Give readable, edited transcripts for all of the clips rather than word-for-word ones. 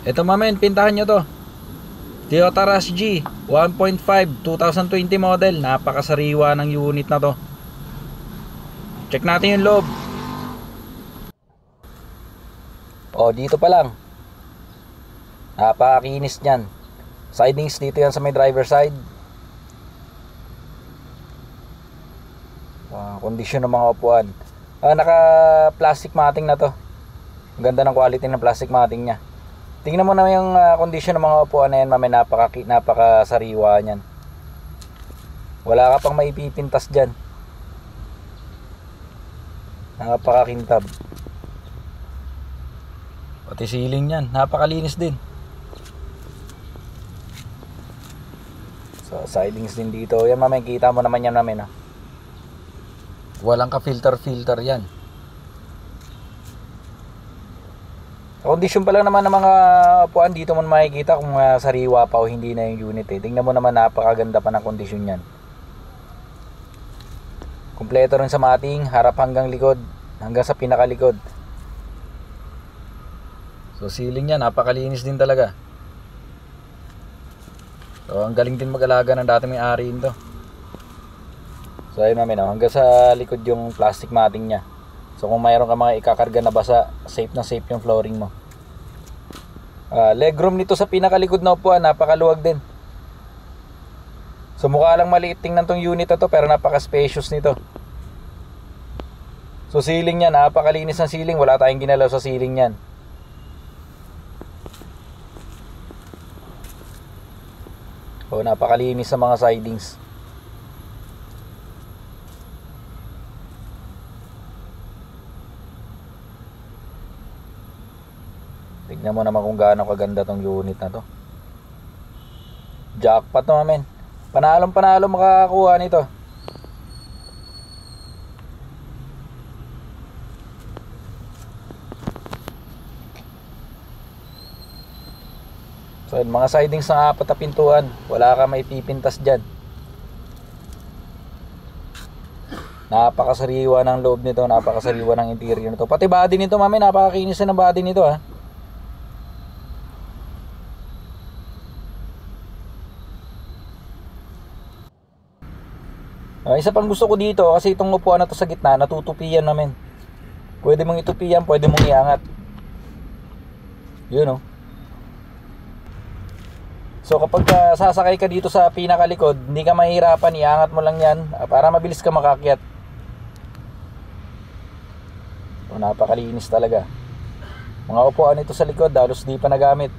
Ito mamen, pintahan nyo to. Toyota Rush G 1.5 2020 model. Napakasariwa ng unit na to. Check natin yung loob. O, dito pa lang, napakakinis nyan. Sidings dito yan sa may driver side. Kondisyon ng mga upuan. Naka plastic matting na to. Ang ganda ng quality ng plastic matting nya. Tingnan mo naman yung kondisyon ng mga upuan na yan, mami. Napakasariwa nyan. Wala ka pang maipipintas dyan. Napakakintab. Pati ceiling yan, napakalinis din. So sidings din dito. Yan mami, kita mo naman yan namin. Walang ka filter yan. Kondisyon pa lang naman ng mga upuan dito mo makikita kung sariwa pa o hindi na yung unit Tingnan mo naman, napakaganda pa ng kondisyon yan. Kumpleto rin sa mating, harap hanggang likod, hanggang sa pinakalikod. So ceiling niya, napakalinis din talaga. So ang galing din mag-alaga ng dating may-ari nito. So ayun namin, hanggang sa likod yung plastic matting niya. So kung mayroon ka mga ikakarga na basa, safe na safe yung flooring mo. Legroom nito sa pinakalikod na upuan, napakaluwag din. So mukha lang maliit tingnan tong unit na to, pero napaka-spacious nito. So ceiling niya, napakalinis ng ceiling, wala tayong ginalaw sa ceiling niyan. O napakalinis sa mga sidings. Tignan mo naman kung gaano kaganda tong unit na to. Jackpot naman. Panalong panalo makakakuha nito. So yun, mga sidings ng 4 na pintuan, wala ka maipipintas dyan. Napakasariwa ng loob nito, napakasariwa ng interior nito. Pati body nito mami, napakakinis na ng body nito Isa pang gusto ko dito, kasi itong upuan na to sa gitna, natutupian namin. Pwede mong itupian, pwede mong iangat. Yun So kapag sasakay ka dito sa pinakalikod, hindi ka mahirapan, iangat mo lang yan para mabilis ka makakyat. So napakalinis talaga. Mga upuan nito sa likod, halos di pa nagamit.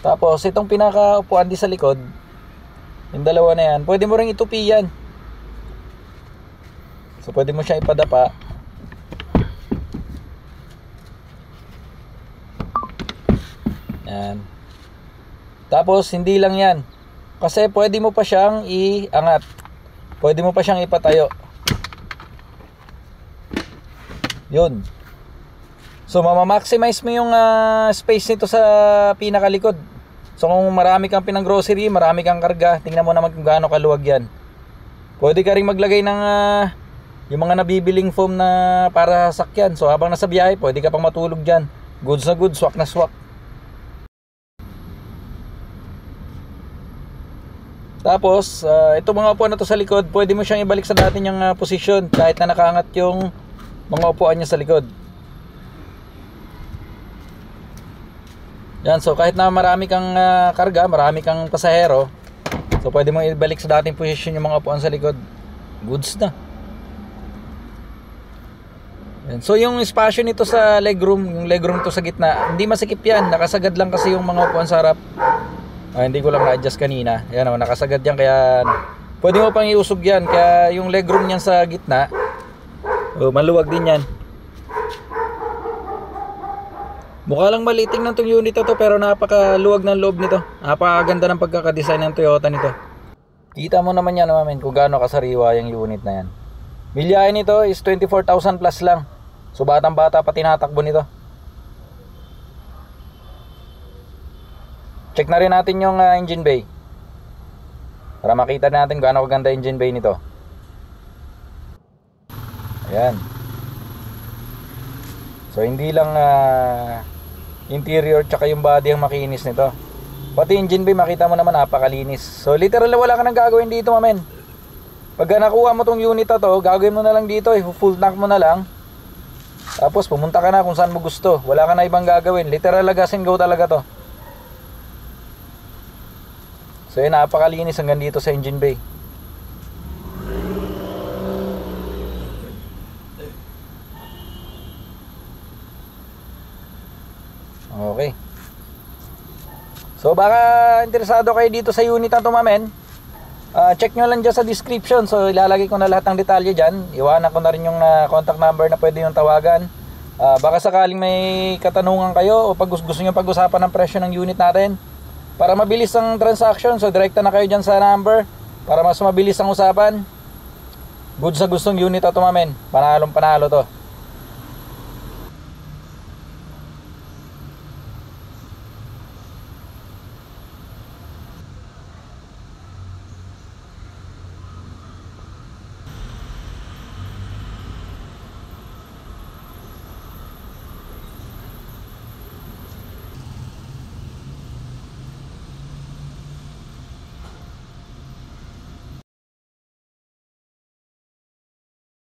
Tapos itong pinakaupuan di sa likod, yung dalawa na yan, pwede mo ring itupi yan. So pwede mo siya ipadapa. Yan. Tapos hindi lang yan, kasi pwede mo pa siyang iangat, pwede mo pa siyang ipatayo. Yun. So mama-maximize mo yung space nito sa pinakalikod. So kung marami kang pinang-grocery, marami kang karga, tingnan mo naman kung gaano kaluwag yan. Pwede ka rin maglagay ng yung mga nabibiling foam na para sakyan. So habang nasa biyahe, pwede ka pang matulog dyan. Goods na goods, swak na swak. Tapos itong mga upuan na to sa likod, pwede mo siyang ibalik sa dati niyang posisyon kahit na nakaangat yung mga upuan niya sa likod. Yan, so kahit na marami kang karga, marami kang pasahero, so pwede mong ibalik sa dating posisyon yung mga upuan sa likod. Goods na. Yan. So yung espasyo nito sa legroom, yung legroom to sa gitna, hindi masikip yan, nakasagad lang kasi yung mga upuan sa harap. Hindi ko lang na-adjust kanina. Yan nakasagad yan, kaya pwede mo pang iusog yan. Kaya yung legroom niyan sa gitna, maluwag din yan. Mukha lang maliting ng tong unit na to, pero napakaluwag ng loob nito. Napakaganda ng pagkakadesign ng Toyota nito. Kita mo naman yan naman kung gaano kasariwa yung unit na yan. Milyahe nito is 24,000 plus lang. So batang bata pa tinatakbo nito. Check na rin natin yung engine bay, para makita natin gaano kaganda engine bay nito. Ayan. So hindi lang interior tsaka yung body ang makinis nito. Pati engine bay makita mo naman napakalinis. So literal wala ka nang gagawin dito, mamen. Pagka nakuha mo tong unit na to, gagawin mo na lang dito, full tank mo na lang. Tapos pumunta ka na kung saan mo gusto. Wala ka na ibang gagawin. Literal gas and go talaga to. So yun, napakalinis hanggang dito sa engine bay. Okay. So baka interesado kayo dito sa unit na to, mamen. Check nyo lang dyan sa description. So ilalagay ko na lahat ng detalye dyan. Iwanan ko na rin yung contact number na pwede yung tawagan. Baka sakaling may katanungan kayo o pag gusto nyo pag-usapan ng presyo ng unit natin, para mabilis ang transaction, so direkta na kayo dyan sa number para mas mabilis ang usapan. Good sa gustong unit ito, mamen. Panalong panalo to.